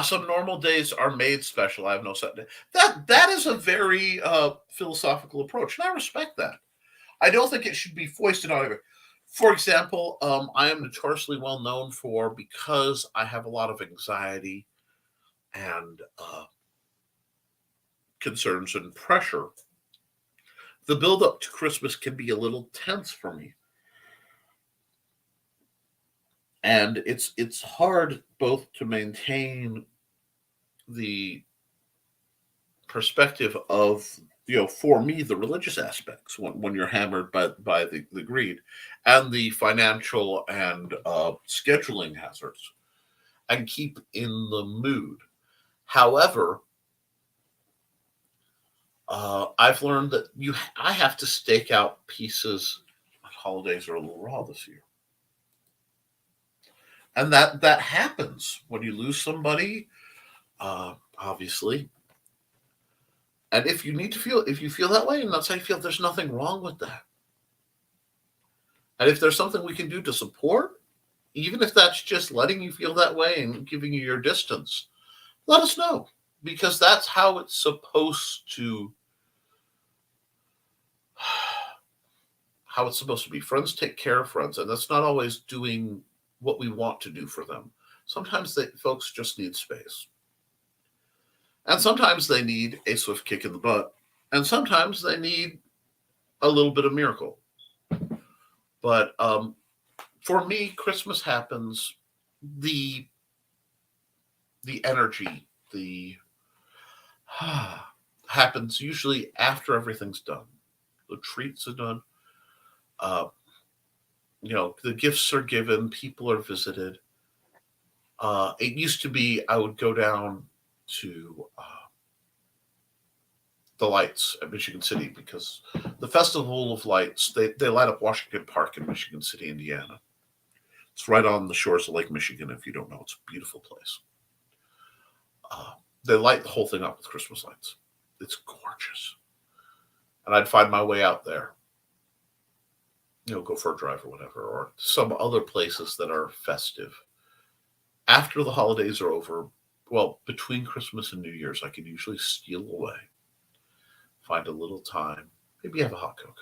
Some normal days are made special. I have no set day. That is a very philosophical approach, and I respect that. I don't think it should be foisted on everyone. For example, I am notoriously well known for, because I have a lot of anxiety and concerns and pressure, the build up to Christmas can be a little tense for me. And it's hard both to maintain the perspective of, for me, the religious aspects when you're hammered by the greed and the financial and scheduling hazards, and keep in the mood. However, I've learned that I have to stake out pieces. Holidays are a little raw this year. And that happens when you lose somebody, obviously. And if you feel that way, and that's how you feel, there's nothing wrong with that. And if there's something we can do to support, even if that's just letting you feel that way and giving you your distance, let us know. Because that's how it's supposed to be. Friends take care of friends, and that's not always doing what we want to do for them. Sometimes folks just need space. And sometimes they need a swift kick in the butt. And sometimes they need a little bit of miracle. But for me, Christmas happens, the energy, happens usually after everything's done. The treats are done. The gifts are given, people are visited. It used to be I would go down to the lights at Michigan City, because the Festival of Lights, they light up Washington Park in Michigan City, Indiana. It's right on the shores of Lake Michigan. If you don't know, it's a beautiful place. They light the whole thing up with Christmas lights. It's gorgeous. And I'd find my way out there. Go for a drive or whatever, or some other places that are festive. After the holidays are over, well, between Christmas and New Year's, I can usually steal away, find a little time, maybe have a hot cocoa,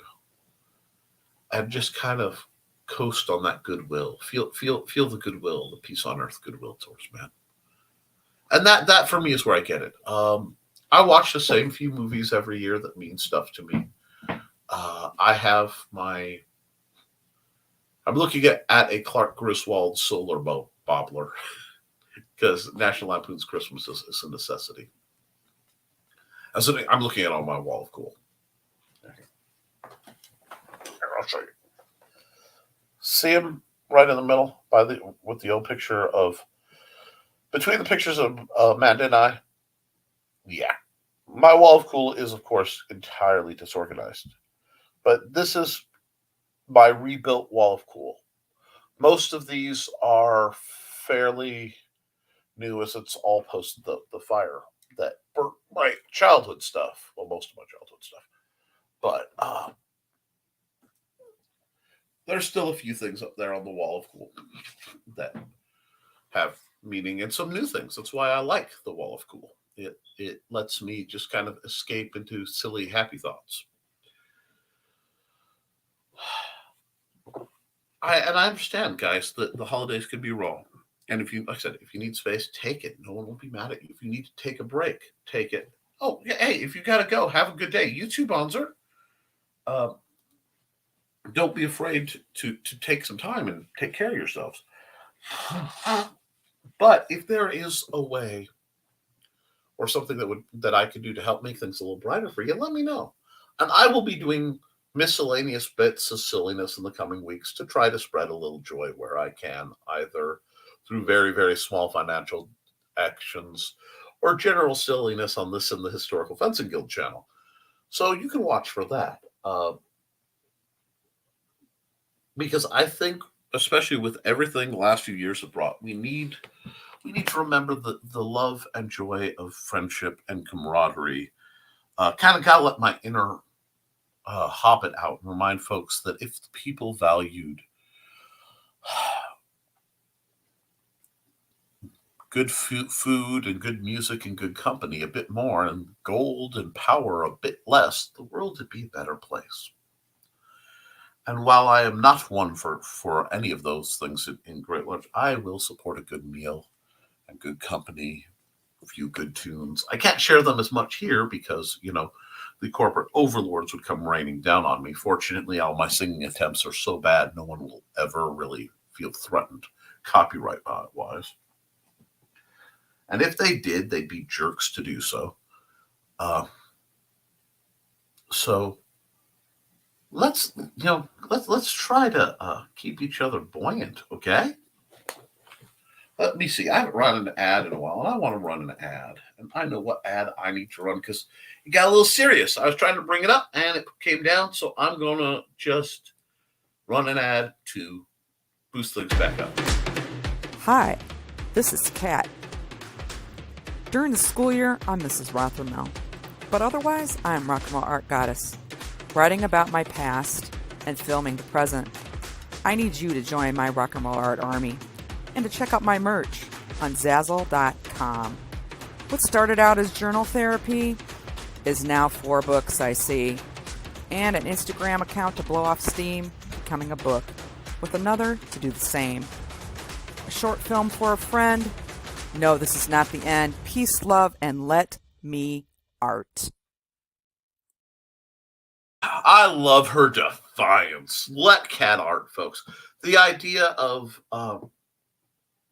and just kind of coast on that goodwill. Feel the goodwill, the peace on earth goodwill towards men. And that for me is where I get it. I watch the same few movies every year that mean stuff to me. I have my I'm looking at a Clark Griswold solar bobbler because National Lampoon's Christmas is a necessity. I'm looking at on my wall of cool. Here, I'll show you. See him right in the middle with the old picture of between the pictures of Amanda and I. Yeah, my wall of cool is of course entirely disorganized, but this is my rebuilt wall of cool. Most of these are fairly new, as it's all post the fire that burnt my childhood stuff. Well, most of my childhood stuff, but there's still a few things up there on the wall of cool that have meaning and some new things. That's why I like the wall of cool. It lets me just kind of escape into silly, happy thoughts. I understand, guys, that the holidays could be wrong. And if you, like I said, if you need space, take it. No one will be mad at you. If you need to take a break, take it. Oh, yeah, hey, if you got to go, have a good day. You too, Bonzer. Don't be afraid to take some time and take care of yourselves. But if there is a way or something that I could do to help make things a little brighter for you, let me know. And I will be doing miscellaneous bits of silliness in the coming weeks to try to spread a little joy where I can, either through very, very small financial actions or general silliness on this and the Historical Fencing Guild channel. So you can watch for that. Because I think, especially with everything the last few years have brought, we need to remember the love and joy of friendship and camaraderie. Kind of got to let my inner hobbit out and remind folks that if the people valued good food and good music and good company a bit more, and gold and power a bit less, the world would be a better place. And while I am not one for any of those things in great large, I will support a good meal and good company, a few good tunes. I can't share them as much here because, the corporate overlords would come raining down on me. Fortunately, all my singing attempts are so bad, no one will ever really feel threatened copyright-wise. And if they did, they'd be jerks to do so. So let's try to keep each other buoyant, okay? Let me see. I haven't run an ad in a while, and I want to run an ad. And I know what ad I need to run because it got a little serious. I was trying to bring it up, and it came down, so I'm going to just run an ad to boost things back up. Hi, this is Kat. During the school year, I'm Mrs. Rothermel, but otherwise, I'm Rock and Roll Art Goddess, writing about my past and filming the present. I need you to join my Rock and Roll Art army and to check out my merch on Zazzle.com. What started out as journal therapy is now 4 books, I see, and an Instagram account to blow off steam, becoming a book, with another to do the same. A short film for a friend. No, this is not the end. Peace, love, and let me art. I love her defiance. Let Cat art, folks. The idea of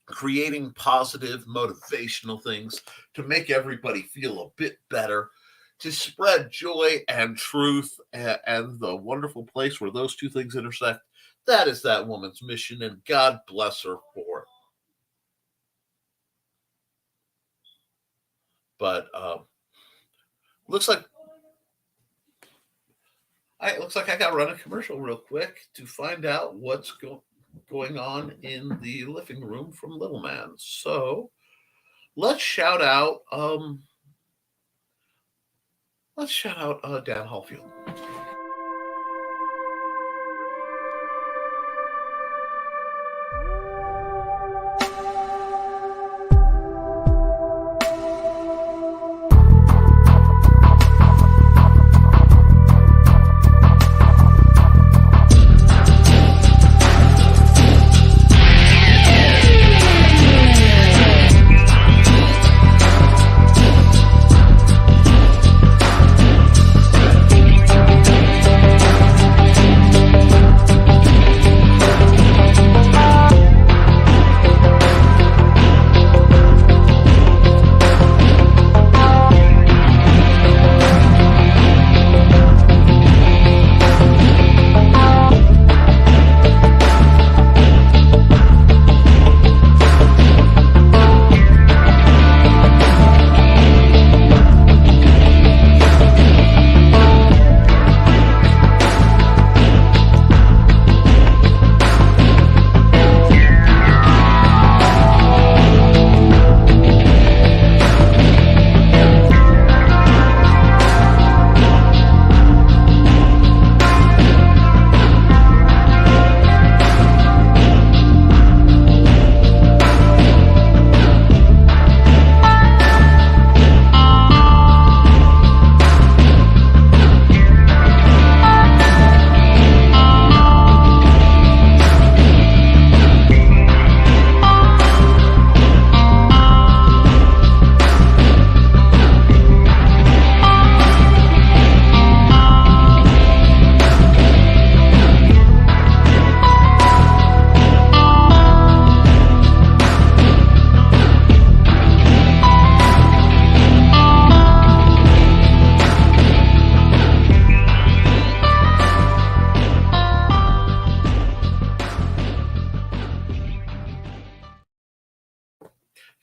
creating positive, motivational things to make everybody feel a bit better, to spread joy and truth and the wonderful place where those two things intersect. That is that woman's mission, and God bless her for it. But looks like I got to run a commercial real quick to find out what's going on in the living room from Little Man. So let's shout out Dan Hallfield.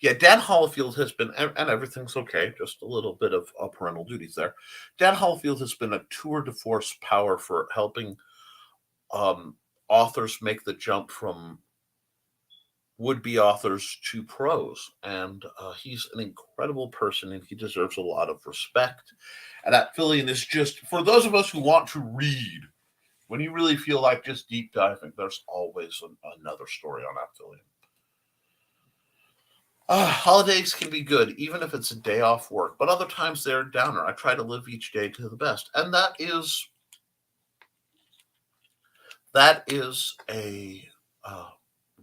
Yeah, Dan Hollifield has been, and everything's okay, just a little bit of parental duties there. Dan Hollifield has been a tour de force power for helping authors make the jump from would-be authors to pros. And he's an incredible person, and he deserves a lot of respect. And Affilian is just, for those of us who want to read, when you really feel like just deep diving, there's always another story on Affilian. Holidays can be good, even if it's a day off work, but other times they're a downer. I try to live each day to the best, and that is a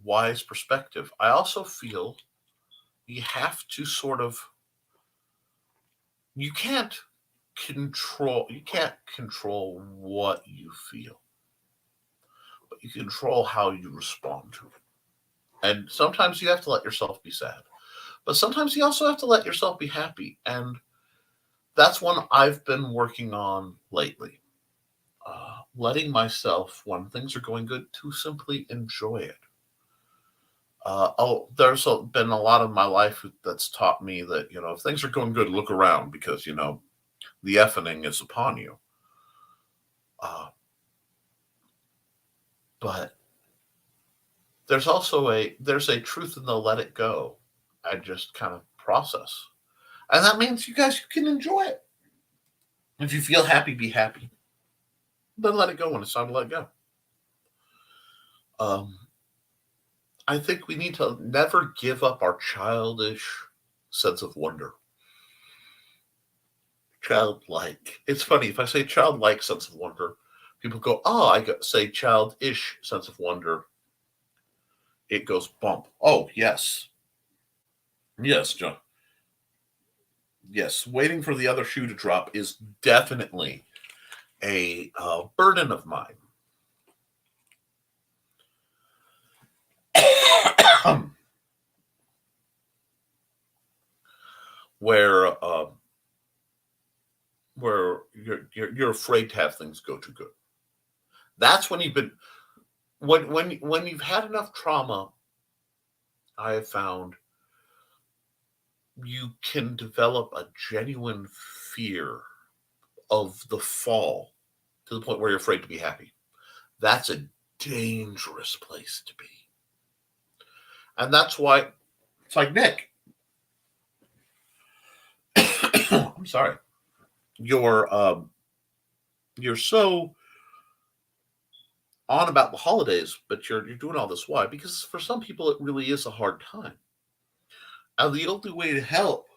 wise perspective. I also feel you have to you can't control what you feel, but you control how you respond to it. And sometimes you have to let yourself be sad. But sometimes you also have to let yourself be happy. And that's one I've been working on lately. Letting myself, when things are going good, to simply enjoy it. There's been a lot of my life that's taught me that, if things are going good, look around because, the effing is upon you. But there's also there's a truth in the let it go. I just kind of process. And that means you can enjoy it. If you feel happy, be happy. Then let it go when it's time to let it go. I think we need to never give up our childish sense of wonder. Childlike. It's funny, if I say childlike sense of wonder, people go, say childish sense of wonder. It goes bump. Oh, yes. Yes, John. Yes, waiting for the other shoe to drop is definitely a burden of mine. Where you're afraid to have things go too good. That's when when you've had enough trauma, I have found you can develop a genuine fear of the fall to the point where you're afraid to be happy. That's a dangerous place to be. And that's why it's like, Nick, I'm sorry. You're so on about the holidays, but you're doing all this. Why? Because for some people, it really is a hard time. And the only way to help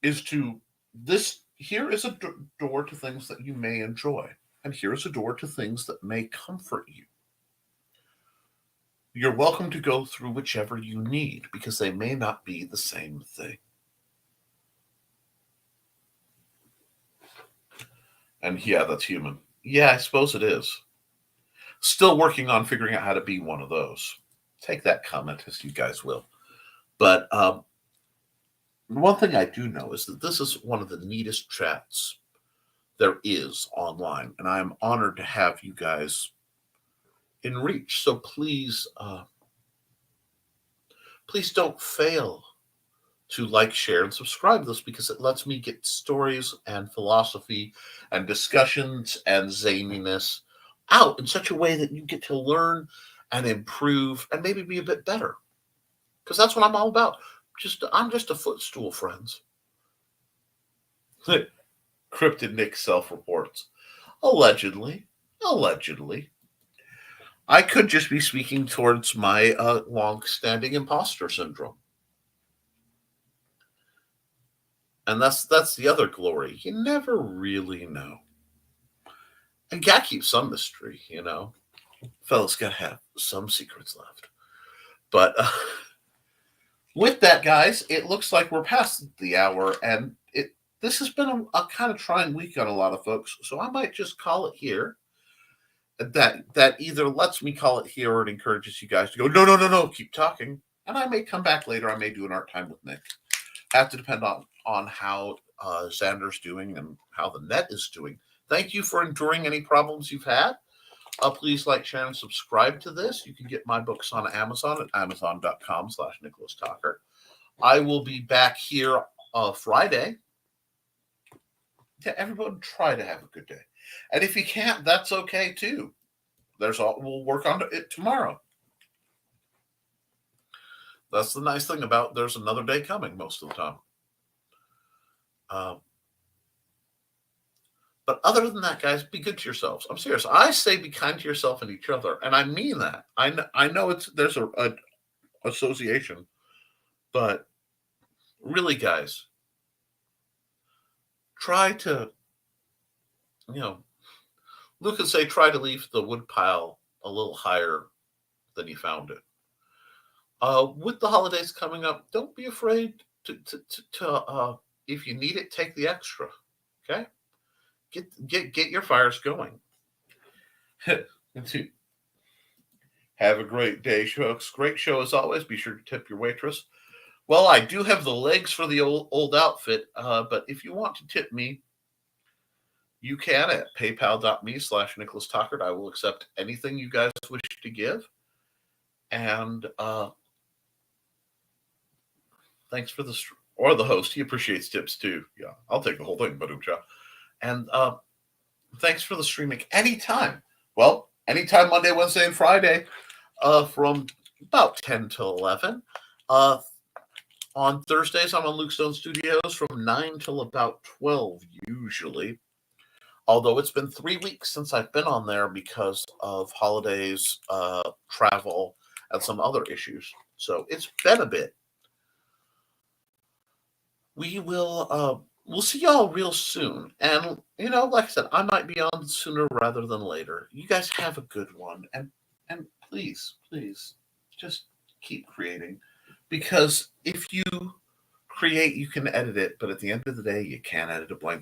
is here is a door to things that you may enjoy. And here's a door to things that may comfort you. You're welcome to go through whichever you need because they may not be the same thing. And yeah, that's human. Yeah, I suppose it is. Still working on figuring out how to be one of those. Take that comment as you guys will. But one thing I do know is that this is one of the neatest chats there is online. And I'm honored to have you guys in reach. So please don't fail to like, share, and subscribe to this because it lets me get stories and philosophy and discussions and zaniness out in such a way that you get to learn and improve and maybe be a bit better. Because that's what I'm all about. I'm just a footstool, friends. Cryptid Nick self-reports. Allegedly. I could just be speaking towards my long-standing imposter syndrome. And that's the other glory. You never really know. And gotta keep some mystery, Fellas gotta have some secrets left. But with that, guys, it looks like we're past the hour, and this has been a kind of trying week on a lot of folks. So I might just call it here. That either lets me call it here or it encourages you guys to go, no, keep talking. And I may come back later. I may do an art time with Nick. Have to depend on how Xander's doing and how the net is doing. Thank you for enduring any problems you've had. Please like, share, and subscribe to this. You can get my books on Amazon at amazon.com/Nicholas Tockert. I will be back here Friday. Yeah, everyone try to have a good day. And if you can't, that's okay too. We'll work on it tomorrow. That's the nice thing about there's another day coming most of the time. But other than that, guys, be good to yourselves. I'm serious. I say be kind to yourself and each other, and I mean that. I know there's a association, but really, guys, try to, Luke would say, try to leave the wood pile a little higher than you found it. With the holidays coming up, don't be afraid to if you need it, take the extra. Okay, get your fires going. Have a great day, folks. Great show as always. Be sure to tip your waitress. Well, I do have the legs for the old outfit, but if you want to tip me, you can at paypal.me/Nicholas Tockert. I will accept anything you guys wish to give. And thanks for or the host. He appreciates tips too. Yeah, I'll take the whole thing, Badumcha. And thanks for the streaming anytime. Well, anytime Monday, Wednesday, and Friday from about 10 to 11. On Thursdays, I'm on Luke Stone Studios from 9 till about 12 usually. Although it's been 3 weeks since I've been on there because of holidays, travel, and some other issues. So it's been a bit. We'll see y'all real soon. And, like I said, I might be on sooner rather than later. You guys have a good one. And please, just keep creating. Because if you create, you can edit it. But at the end of the day, you can't edit a blank